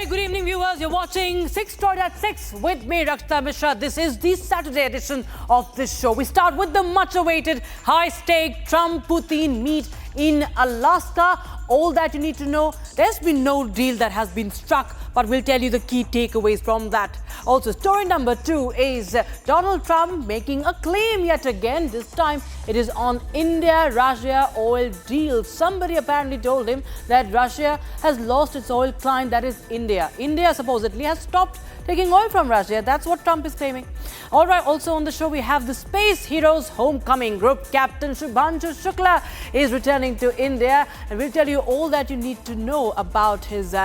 very good evening, viewers. You're watching 6 Story at 6 with me, Rakshita Mishra. This is the Saturday edition of this show. We start with the much-awaited high-stake Trump-Putin meet in Alaska. All that you need to know, there's been no deal that has been struck, but we'll tell you the key takeaways from that. Also, story number 2 is Donald Trump making a claim yet again. This time it is on India-Russia oil deal. Somebody apparently told him that Russia has lost its oil client, that is India. India supposedly has stopped taking oil from Russia. That's what Trump is claiming. All right, also on the show we have the Space Heroes Homecoming Group. Captain Shubhanshu Shukla is returning to India, and we'll tell you all that you need to know about his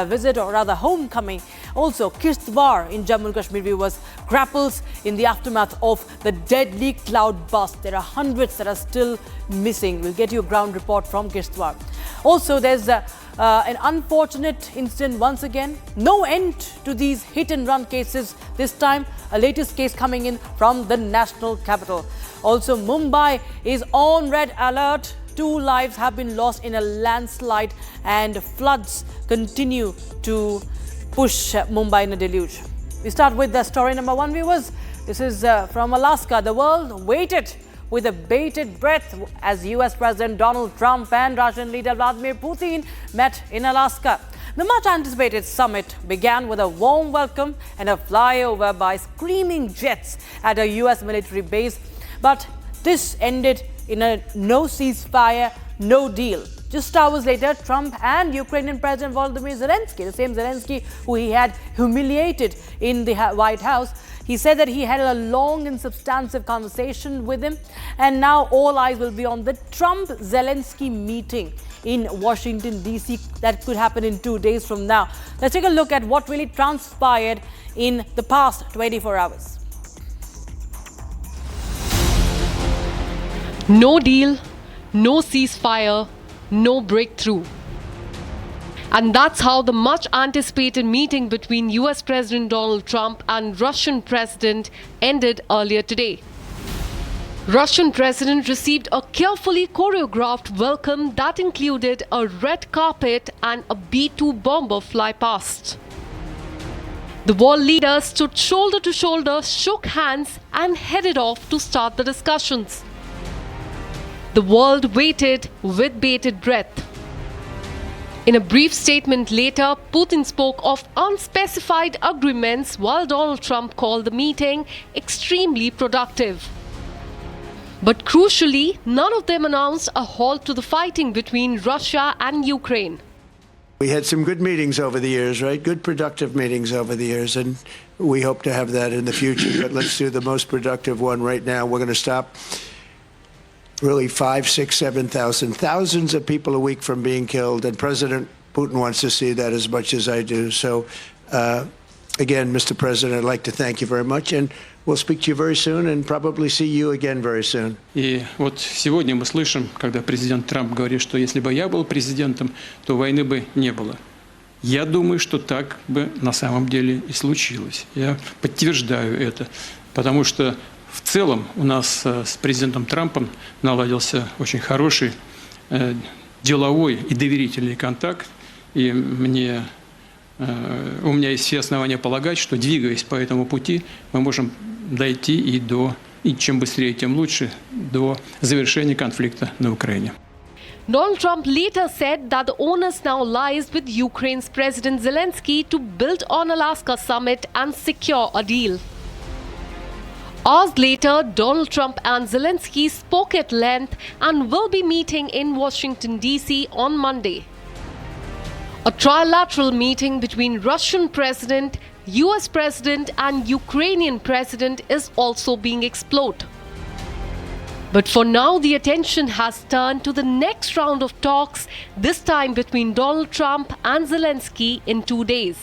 visit, or rather homecoming. Also, Kishtwar in Jammu and Kashmir, viewers, grapples in the aftermath of the deadly cloud burst. There are hundreds that are still missing. We'll get you a ground report from Kishtwar. Also, there's an unfortunate incident once again. No end to these hit-and-run cases. This time, a latest case coming in from the national capital. Also, Mumbai is on red alert. 2 lives have been lost in a landslide, and floods continue to push Mumbai in a deluge. We start with the story number 1, viewers. This is from Alaska. The world waited with a bated breath as US President Donald Trump and Russian leader Vladimir Putin met in Alaska. The much-anticipated summit began with a warm welcome and a flyover by screaming jets at a US military base. But this ended in a no ceasefire, no deal. Just hours later, Trump and Ukrainian President Volodymyr Zelensky, the same Zelensky who he had humiliated in the White House, he said that he had a long and substantive conversation with him, and now all eyes will be on the Trump-Zelensky meeting in Washington, D.C. that could happen in 2 days from now. Let's take a look at what really transpired in the past 24 hours. No deal, no ceasefire, no breakthrough. And that's how the much-anticipated meeting between US President Donald Trump and Russian President ended earlier today. Russian President received a carefully choreographed welcome that included a red carpet and a B-2 bomber fly past. The world leaders stood shoulder to shoulder, shook hands, and headed off to start the discussions. The world waited with bated breath. In a brief statement later, Putin spoke of unspecified agreements, while Donald Trump called the meeting extremely productive. But crucially, none of them announced a halt to the fighting between Russia and Ukraine. We had some good meetings over the years, right? Good productive meetings over the years, and we hope to have that in the future. But let's do the most productive one right now. We're going to stop really 5, 6, 7,000, thousands of people a week from being killed. And President Putin wants to see that as much as I do. So, again, Mr. President, I'd like to thank you very much. And we'll speak to you very soon and probably see you again very soon. И вот сегодня мы слышим, когда президент Трамп говорит, что если бы я был президентом, то войны бы не было. Я думаю, что так бы на самом деле и случилось. Я подтверждаю это, потому что в целом у нас с президентом Трампом наладился очень хороший деловой и доверительный контакт, и у меня есть все основания полагать, что, двигаясь по этому пути, мы можем дойти и чем быстрее, тем лучше, до завершения конфликта на Украине. Donald Trump later said that the onus now lies with Ukraine's President Zelensky to build on Alaska summit and secure a deal. Hours later, Donald Trump and Zelensky spoke at length and will be meeting in Washington, D.C. on Monday. A trilateral meeting between Russian President, US President and Ukrainian President is also being explored. But for now, the attention has turned to the next round of talks, this time between Donald Trump and Zelensky in 2 days.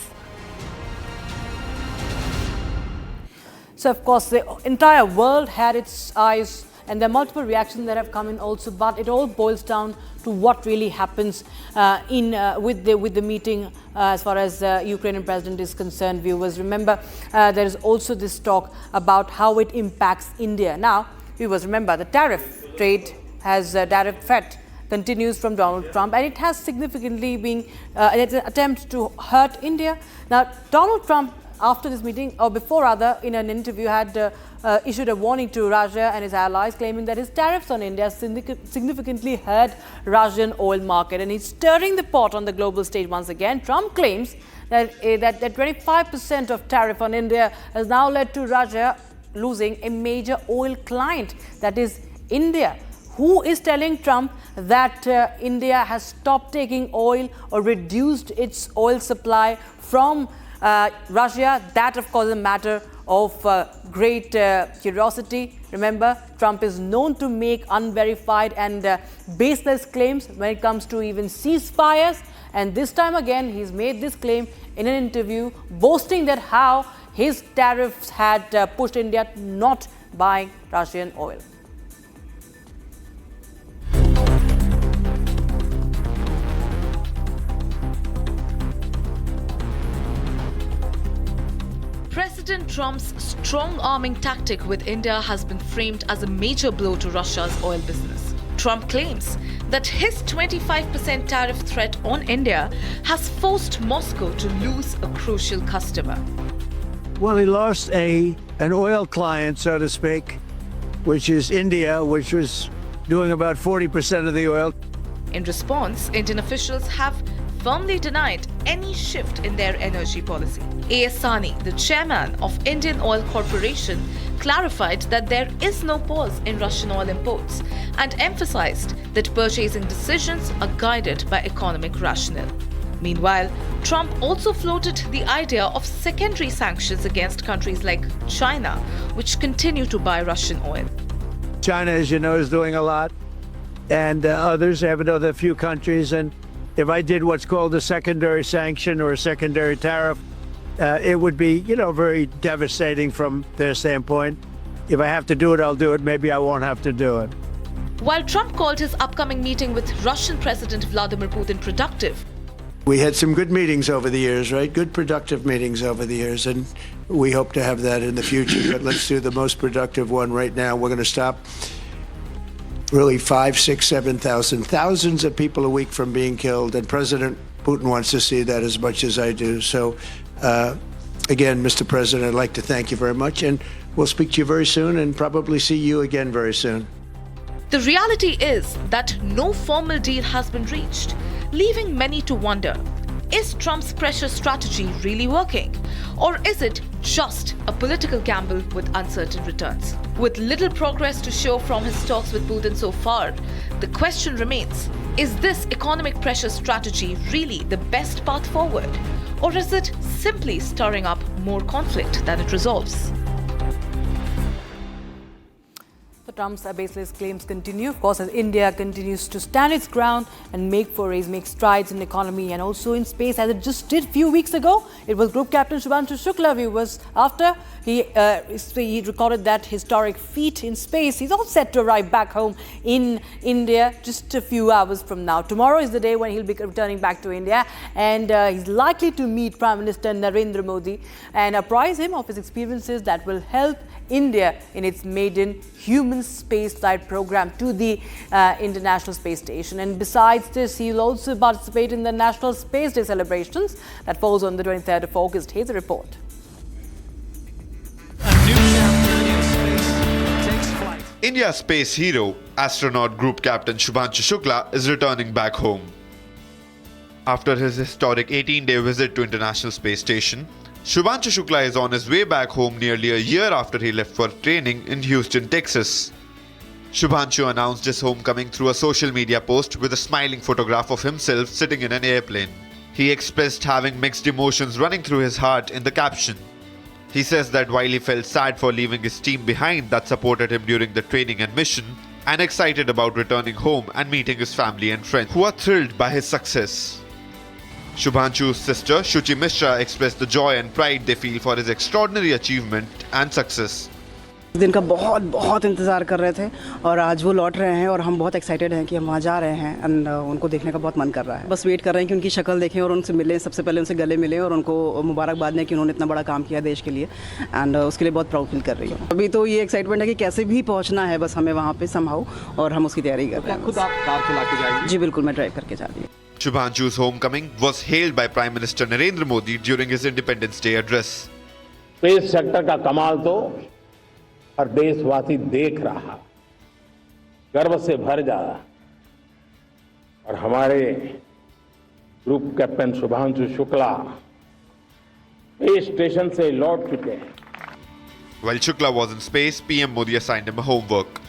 So, of course, the entire world had its eyes, and there are multiple reactions that have come in also, but it all boils down to what really happens with the meeting as far as Ukrainian president is concerned. Viewers, remember, there is also this talk about how it impacts India. Now, viewers, remember, the tariff trade has tariff threat continues from Donald Trump, and it has significantly been an attempt to hurt India. Now, Donald Trump, after this meeting, or before rather, in an interview, had issued a warning to Russia and his allies, claiming that his tariffs on India significantly hurt Russian oil market, and he's stirring the pot on the global stage once again. Trump claims that 25% of tariff on India has now led to Russia losing a major oil client, that is India. Who is telling Trump that India has stopped taking oil or reduced its oil supply from Russia? That, of course, is a matter of great curiosity. Remember, Trump is known to make unverified and baseless claims when it comes to even ceasefires. And this time again, he's made this claim in an interview, boasting that how his tariffs had pushed India not buying Russian oil. President Trump's strong-arming tactic with India has been framed as a major blow to Russia's oil business. Trump claims that his 25% tariff threat on India has forced Moscow to lose a crucial customer. Well, he lost an oil client, so to speak, which is India, which was doing about 40% of the oil. In response, Indian officials have firmly denied any shift in their energy policy. A.S. Sani, the chairman of Indian Oil Corporation, clarified that there is no pause in Russian oil imports and emphasized that purchasing decisions are guided by economic rationale. Meanwhile, Trump also floated the idea of secondary sanctions against countries like China, which continue to buy Russian oil. China, as you know, is doing a lot, and others have another few countries. And if I did what's called a secondary sanction or a secondary tariff, it would be, very devastating from their standpoint. If I have to do it, I'll do it. Maybe I won't have to do it. While Trump called his upcoming meeting with Russian President Vladimir Putin productive, we had some good meetings over the years, right? Good, productive meetings over the years, and we hope to have that in the future. But let's do the most productive one right now. We're going to stop really 5, 6, 7,000, thousands of people a week from being killed, and President Putin wants to see that as much as I do. So, again, Mr. President, I'd like to thank you very much, and we'll speak to you very soon and probably see you again very soon. the reality is that no formal deal has been reached, leaving many to wonder, is Trump's pressure strategy really working? Or is it just a political gamble with uncertain returns? With little progress to show from his talks with Putin so far, the question remains, is this economic pressure strategy really the best path forward? Or is it simply stirring up more conflict than it resolves? Trump's baseless claims continue, of course, as India continues to stand its ground and make forays, make strides in economy and also in space, as it just did a few weeks ago. It was Group Captain Shubhanshu Shukla, viewers, after he recorded that historic feat in space. He's all set to arrive back home in India just a few hours from now. Tomorrow is the day when he'll be returning back to India, and he's likely to meet Prime Minister Narendra Modi and apprise him of his experiences that will help India in its maiden human spaceflight program to the International Space Station. And besides this, he'll also participate in the National Space Day celebrations that falls on the 23rd of August. Here's a report. A new chapter in space takes flight. India's space hero, astronaut Group Captain Shubhanshu Shukla, is returning back home. After his historic 18-day visit to International Space Station, Shubhanshu Shukla is on his way back home nearly a year after he left for training in Houston, Texas. Shubhanshu announced his homecoming through a social media post with a smiling photograph of himself sitting in an airplane. He expressed having mixed emotions running through his heart in the caption. He says that while he felt sad for leaving his team behind that supported him during the training and mission, and excited about returning home and meeting his family and friends who are thrilled by his success. Shubhanshu's sister Shuchi Mishra expressed the joy and pride they feel for his extraordinary achievement and success. इस दिन का बहुत बहुत इंतज़ार कर रहे थे और आज वो लौट रहे हैं और हम बहुत एक्साइटेड हैं कि हम वहाँ जा रहे हैं एंड उनको देखने का बहुत मन कर रहा है। बस वेट कर रहे हैं कि उनकी शक्ल देखें और उनसे मिलें, सबसे पहले उनसे गले मिलें और उनको मुबारकबाद दें कि उन्होंने इतना बड़ा काम किया देश के लिए एंड उसके लिए बहुत प्राउड फील कर रही हूँ। अभी तो ये एक्साइटमेंट है कि कैसे भी पहुँचना है, बस हमें वहाँ पर समहाउ, और हम उसकी तैयारी कर रहे हैं। खुद आप कार चला के जाएंगे? जी बिल्कुल, मैं ड्राइव करके जा रही हूँ। Shubhanshu's homecoming was hailed by Prime Minister Narendra Modi during his Independence Day address. Space sector का कमाल तो हर देशवासी देख रहा, गर्व से भर जा रहा। और हमारे group captain Shubhanshu Shukla space station से लौट चुके हैं। While Shukla was in space, PM Modi assigned him a homework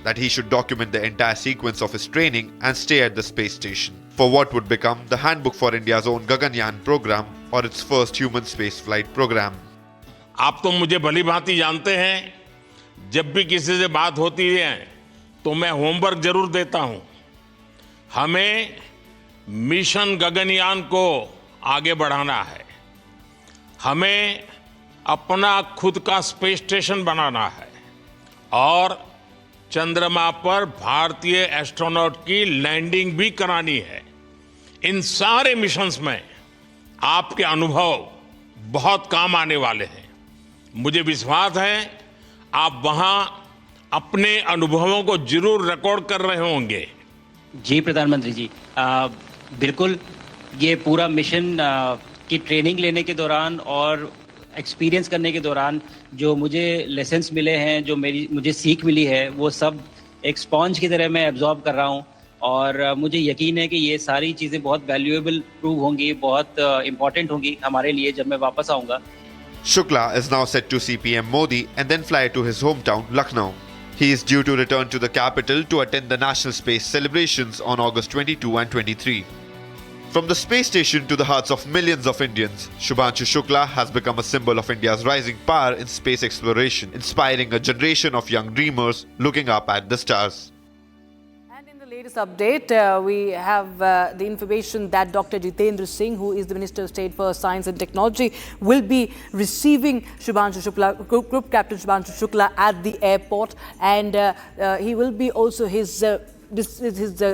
that he should document the entire sequence of his training and stay at the space station for what would become the handbook for India's own Gaganyaan program or its first human space flight program. आप तो मुझे भली भांति जानते हैं, जब भी किसी से बात होती है तो मैं होमवर्क जरूर देता हूं। हमें मिशन गगनयान को आगे बढ़ाना है, हमें अपना खुद का स्पेस स्टेशन बनाना है और चंद्रमा पर भारतीय एस्ट्रोनॉट की लैंडिंग भी करानी है। इन सारे मिशंस में आपके अनुभव बहुत काम आने वाले हैं। मुझे विश्वास है आप वहां अपने अनुभवों को जरूर रिकॉर्ड कर रहे होंगे। जी प्रधानमंत्री जी, बिल्कुल, ये पूरा मिशन की ट्रेनिंग लेने के दौरान और एक्सपीरियंस करने के दौरान जो मुझे लेसन्स मिले हैं, जो मुझे सीख मिली है, वो सब एक स्पॉन्ज की तरह मैं एब्जॉर्ब कर रहा हूँ और मुझे यकीन है कि ये सारी चीज़ें बहुत वैल्यूएबल प्रूव होंगी, बहुत इम्पॉर्टेंट होंगी हमारे लिए जब मैं वापस आऊँगा। Shukla is now set to see PM Modi and then fly to his hometown, Lucknow. He is due to return to the capital to attend the national space celebrations on August 22 and 23. From the space station to the hearts of millions of Indians, Shubhanshu Shukla has become a symbol of India's rising power in space exploration, inspiring a generation of young dreamers looking up at the stars. And in the latest update, we have the information that Dr. Jitendra Singh, who is the Minister of State for Science and Technology, will be receiving Shubhanshu Shukla, Group Captain Shubhanshu Shukla at the airport, and he will be also his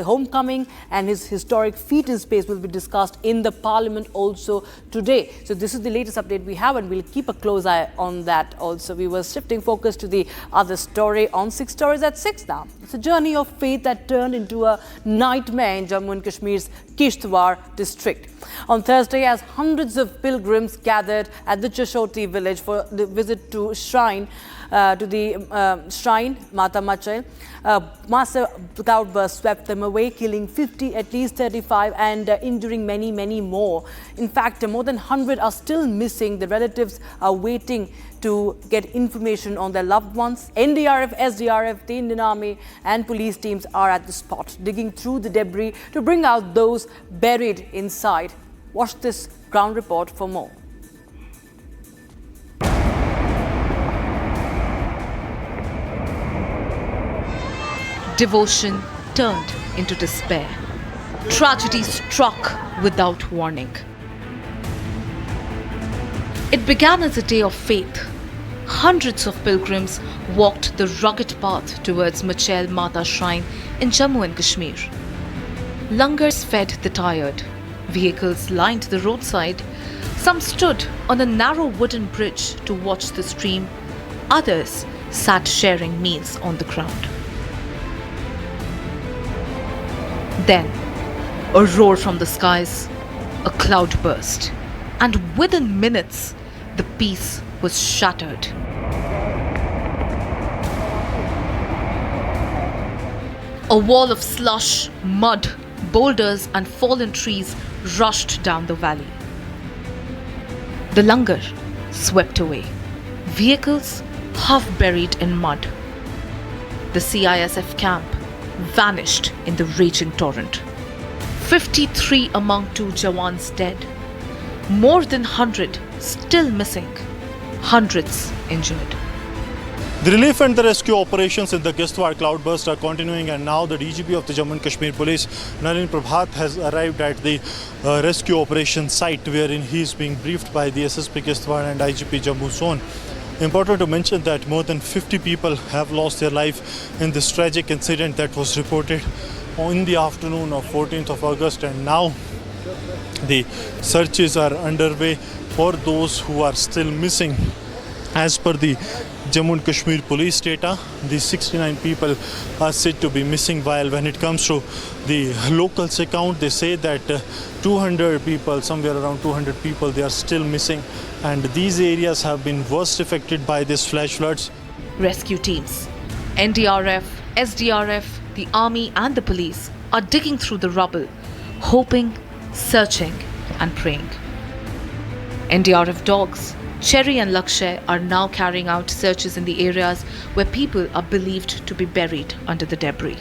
homecoming and his historic feat in space will be discussed in the Parliament also today. So this is the latest update we have, and we'll keep a close eye on that also. We were shifting focus to the other story on 6 Stories at 6 now. It's a journey of faith that turned into a nightmare in Jammu and Kashmir's Kishtwar district. On Thursday, as hundreds of pilgrims gathered at the Chashoti village for the visit to shrine, shrine Mata Machel, massive cloudburst swept them away, killing 50, at least 35, and injuring many, many more. In fact, more than 100 are still missing. The relatives are waiting to get information on their loved ones. NDRF, SDRF, the Indian Army and police teams are at the spot, digging through the debris to bring out those buried inside. Watch this ground report for more. Devotion turned into despair. Tragedy struck without warning. It began as a day of faith. Hundreds of pilgrims walked the rugged path towards Machel Mata Shrine in Jammu and Kashmir. Langars fed the tired. Vehicles lined the roadside. Some stood on a narrow wooden bridge to watch the stream. Others sat sharing meals on the ground. Then, a roar from the skies, a cloud burst, and within minutes, the peace was shattered. A wall of slush, mud, boulders, and fallen trees rushed down the valley. The langar swept away, vehicles half buried in mud. The CISF camp vanished in the raging torrent. 53 among 2 Jawans dead. More than 100 still missing. Hundreds injured. The relief and the rescue operations in the Kishtwar cloudburst are continuing, and now the DGP of the Jammu and Kashmir Police, Nalin Prabhat, has arrived at the rescue operation site, wherein he is being briefed by the SSP Kishtwar and IGP Jammu Zone. Important to mention that more than 50 people have lost their life in this tragic incident that was reported in the afternoon of 14th of August, and now the searches are underway for those who are still missing. As per the Jammu and Kashmir police data, the 69 people are said to be missing, while when it comes to the locals account, they say that 200 people, somewhere around 200 people, they are still missing, and these areas have been worst affected by these flash floods. Rescue teams, NDRF, SDRF, the army and the police are digging through the rubble, hoping, searching and praying. NDRF dogs, Cherry and Lakshay, are now carrying out searches in the areas where people are believed to be buried under the debris.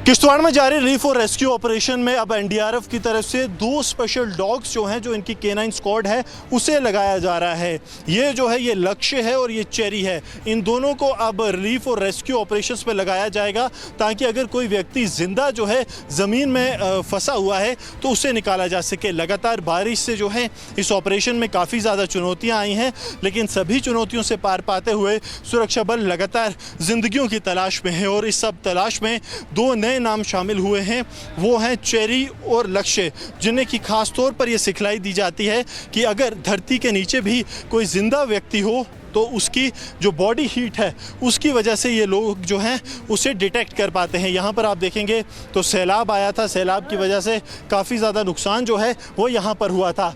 Kishtwar में जारी relief और rescue operation में अब NDRF की तरफ से 2 special dogs जो हैं, जो इनकी केनाइन स्क्वाड है, उसे लगाया जा रहा है। ये जो है, ये लक्ष्य है और ये चेरी है। इन दोनों को अब रिलीफ और रेस्क्यू ऑपरेशंस में लगाया जाएगा, ताकि अगर कोई व्यक्ति जिंदा जो है ज़मीन में फंसा हुआ है तो उसे निकाला जा सके। लगातार बारिश से जो है इस ऑपरेशन में काफ़ी ज़्यादा चुनौतियाँ आई हैं, लेकिन सभी चुनौतियों से पार पाते हुए सुरक्षा बल लगातार जिंदगियों की तलाश में है, और इस सब तलाश में 2 नए नाम शामिल हुए हैं। वो हैं चेरी और लक्ष्य, जिन्हें की खास तौर पर यह सिखलाई दी जाती है कि अगर धरती के नीचे भी कोई जिंदा व्यक्ति हो तो उसकी जो बॉडी हीट है उसकी वजह से ये लोग जो हैं उसे डिटेक्ट कर पाते हैं। यहाँ पर आप देखेंगे तो सैलाब आया था, सैलाब की वजह से काफ़ी ज़्यादा नुकसान जो है वो यहाँ पर हुआ था।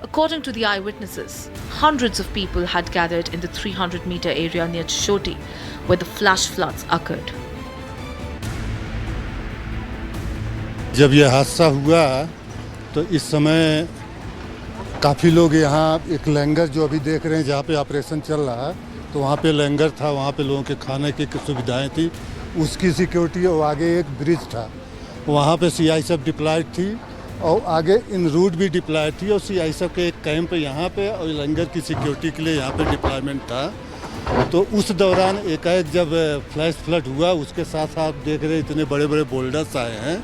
According to the eyewitnesses, hundreds of people had gathered in the 300-meter area near Choti, where the flash floods occurred. जब यह हादसा हुआ तो इस समय काफ़ी लोग यहाँ, एक लंगर जो अभी देख रहे हैं जहाँ पे ऑपरेशन चल रहा है, तो वहाँ पे लंगर था, वहाँ पे लोगों के खाने की सुविधाएं थी, उसकी सिक्योरिटी, और आगे एक ब्रिज था, वहाँ पे सीआई सब डिप्लॉयड थी, और आगे इन रूट भी डिप्लॉयड थी, और सीआई सब के एक कैंप यहाँ पे और लंगर की सिक्योरिटी के लिए यहाँ पे डिप्लॉयमेंट था। तो उस दौरान एकाएक जब फ्लैश फ्लड हुआ, उसके साथ साथ देख रहे इतने बड़े बड़े बोल्डर्स आए हैं,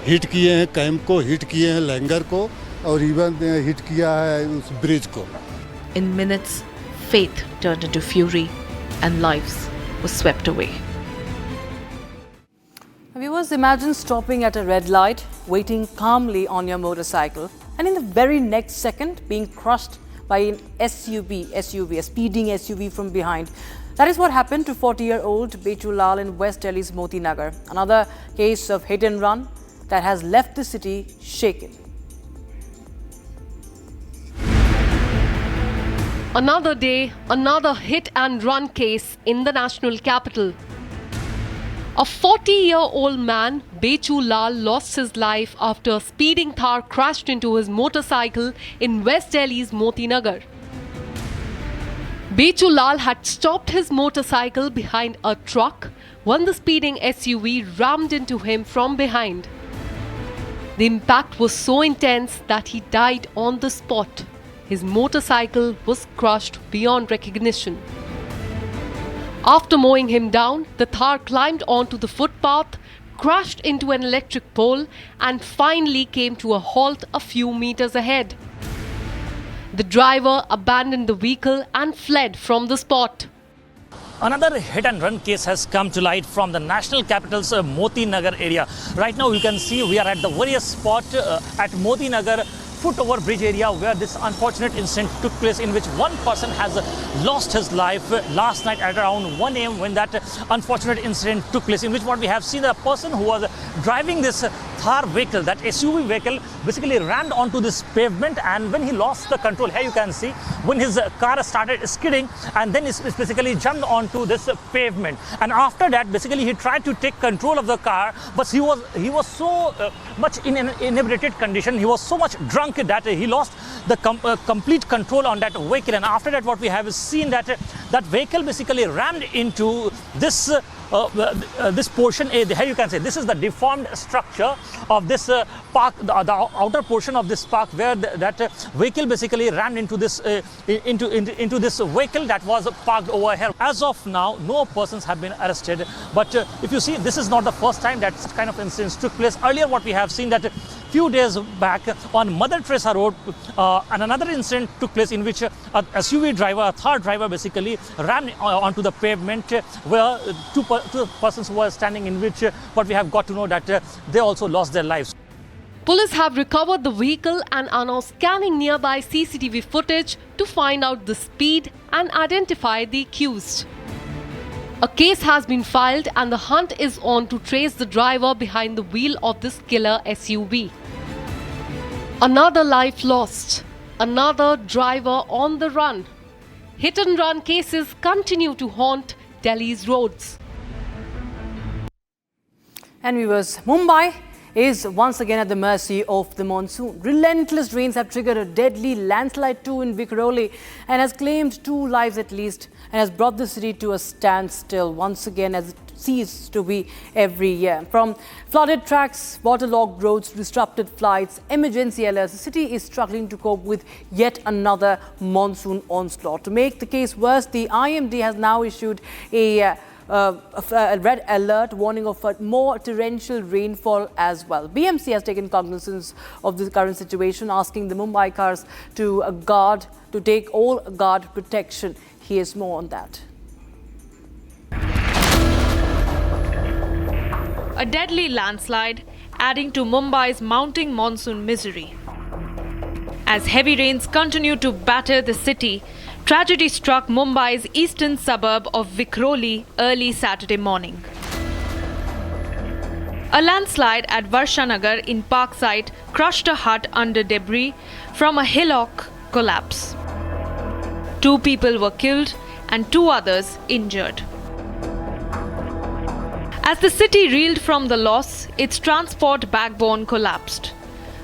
हिट किए हैं कैंप को, हिट किए हैं लंगर को, और इवन हिट किया है उस ब्रिज को। In minutes, faith turned into fury and lives were swept away. Viewers, imagine stopping at a red light, waiting calmly on your motorcycle, and in the very next second being crushed by an SUV, a speeding SUV from behind. That is what happened to 40-year-old Bechu Lal in West Delhi's Moti Nagar. Another case of hit and run that has left the city shaken. Another day, another hit and run case in the national capital. A 40-year-old man, Bechu Lal, lost his life after a speeding Thar crashed into his motorcycle in West Delhi's Moti Nagar. Bechu Lal had stopped his motorcycle behind a truck when the speeding SUV rammed into him from behind. The impact was so intense that he died on the spot. His motorcycle was crushed beyond recognition. After mowing him down, the Thar climbed onto the footpath, crashed into an electric pole, and finally came to a halt a few meters ahead. The driver abandoned the vehicle and fled from the spot. Another hit and run case has come to light from the national capital's Moti Nagar area. Right now you can see we are at the very spot at Moti Nagar foot-over bridge area where this unfortunate incident took place, in which one person has lost his life last night at around 1 a.m. when that unfortunate incident took place, in which what we have seen, a person who was driving this Thar vehicle, that SUV vehicle, basically rammed onto this pavement, and when he lost the control, here you can see when his car started skidding, and then it basically jumped onto this pavement, and after that basically he tried to take control of the car, but he was so much in an inebriated condition, he was so much drunk that he lost the complete control on that vehicle, and after that what we have is seen that that vehicle basically rammed into this this portion, here you can say this is the deformed structure of this park, the outer portion of this park, where that vehicle basically ran into this into this vehicle that was parked over here. As of now, no persons have been arrested. But if you see, this is not the first time that such kind of incidents took place. Earlier, what we have seen that few days back on Mother Teresa Road, and another incident took place in which a SUV driver, a third driver, basically ran onto the pavement where two persons were standing, in which what we have got to know that they also lost their lives. Police have recovered the vehicle and are now scanning nearby CCTV footage to find out the speed and identify the accused. A case has been filed and the hunt is on to trace the driver behind the wheel of this killer SUV. Another life lost, another driver on the run. Hit and run cases continue to haunt Delhi's roads. And viewers, Mumbai is once again at the mercy of the monsoon. Relentless rains have triggered a deadly landslide too in Vikhroli and has claimed 2 lives at least, and has brought the city to a standstill once again, as it seems to be every year. From flooded tracks, waterlogged roads, disrupted flights, emergency alerts, the city is struggling to cope with yet another monsoon onslaught. To make the case worse, the IMD has now issued a red alert warning of more torrential rainfall as well. BMC has taken cognizance of the current situation, asking the Mumbaikars to take all guard protection. Here's more on that. A deadly landslide adding to Mumbai's mounting monsoon misery. As heavy rains continue to batter the city, tragedy struck Mumbai's eastern suburb of Vikhroli early Saturday morning. A landslide at Varshanagar in Parkside crushed a hut under debris from a hillock collapse. 2 people were killed and 2 others injured. As the city reeled from the loss, its transport backbone collapsed.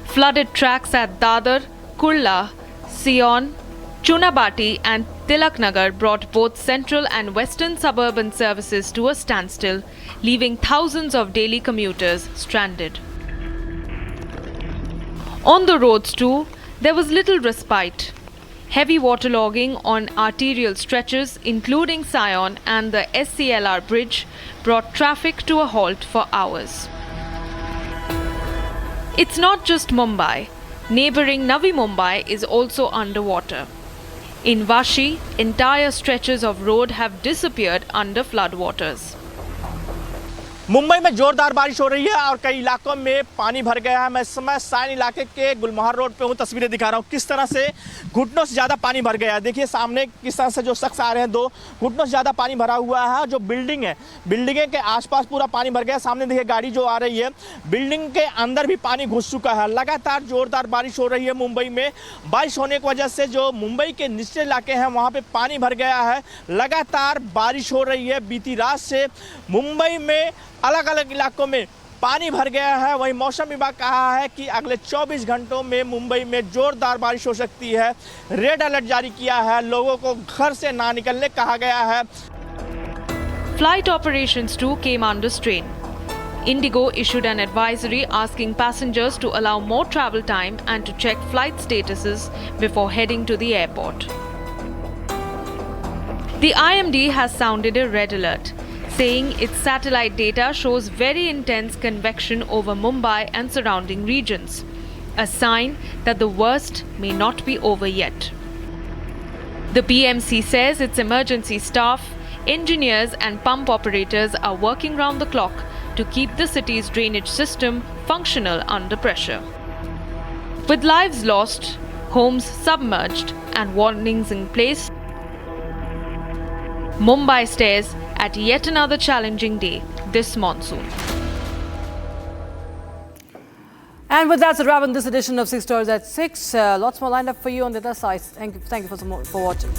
Flooded tracks at Dadar, Kurla, Sion, Chunabati and Tilaknagar brought both central and western suburban services to a standstill, leaving thousands of daily commuters stranded. On the roads too, there was little respite. Heavy waterlogging on arterial stretches, including Sion and the SCLR bridge, brought traffic to a halt for hours. It's not just Mumbai. Neighbouring Navi Mumbai is also underwater. In Vashi, entire stretches of road have disappeared under floodwaters. Mumbai में जोरदार बारिश हो रही है और कई इलाकों में पानी भर गया है। मैं इस समय साइन इलाके के गुलमोहर रोड पे हूँ, तस्वीरें दिखा रहा हूँ किस तरह से घुटनों से ज़्यादा पानी भर गया है। देखिए सामने किस तरह से जो शख्स आ रहे हैं, 2 घुटनों से ज़्यादा पानी भरा हुआ है। जो बिल्डिंग है, बिल्डिंगे के आसपास पूरा पानी भर गया है। सामने देखिए गाड़ी जो आ रही है, बिल्डिंग के अंदर भी पानी घुस चुका है। लगातार जोरदार बारिश हो रही है मुंबई में। बारिश होने की वजह से जो मुंबई के निचले इलाके हैं वहाँ पर पानी भर गया है। लगातार बारिश हो रही है। बीती रात से मुंबई में अलग अलग इलाकों में पानी भर गया है। वहीं मौसम विभाग कहा है कि अगले 24 घंटों में मुंबई में जोरदार बारिश हो सकती है। रेड अलर्ट जारी किया है, लोगों को घर से ना निकलने कहा गया है। Flight operations too came under strain. Indigo issued an advisory asking passengers to allow more travel time and to check flight statuses before heading to the airport. The IMD has sounded a red alert, saying its satellite data shows very intense convection over Mumbai and surrounding regions, a sign that the worst may not be over yet. The BMC says its emergency staff, engineers and pump operators are working round the clock to keep the city's drainage system functional under pressure. With lives lost, homes submerged and warnings in place, Mumbai stares at yet another challenging day this monsoon. And with that, it's a wrap on this edition of 6 Stories at 6. Lots more lined up for you on the other side. Thank you for watching.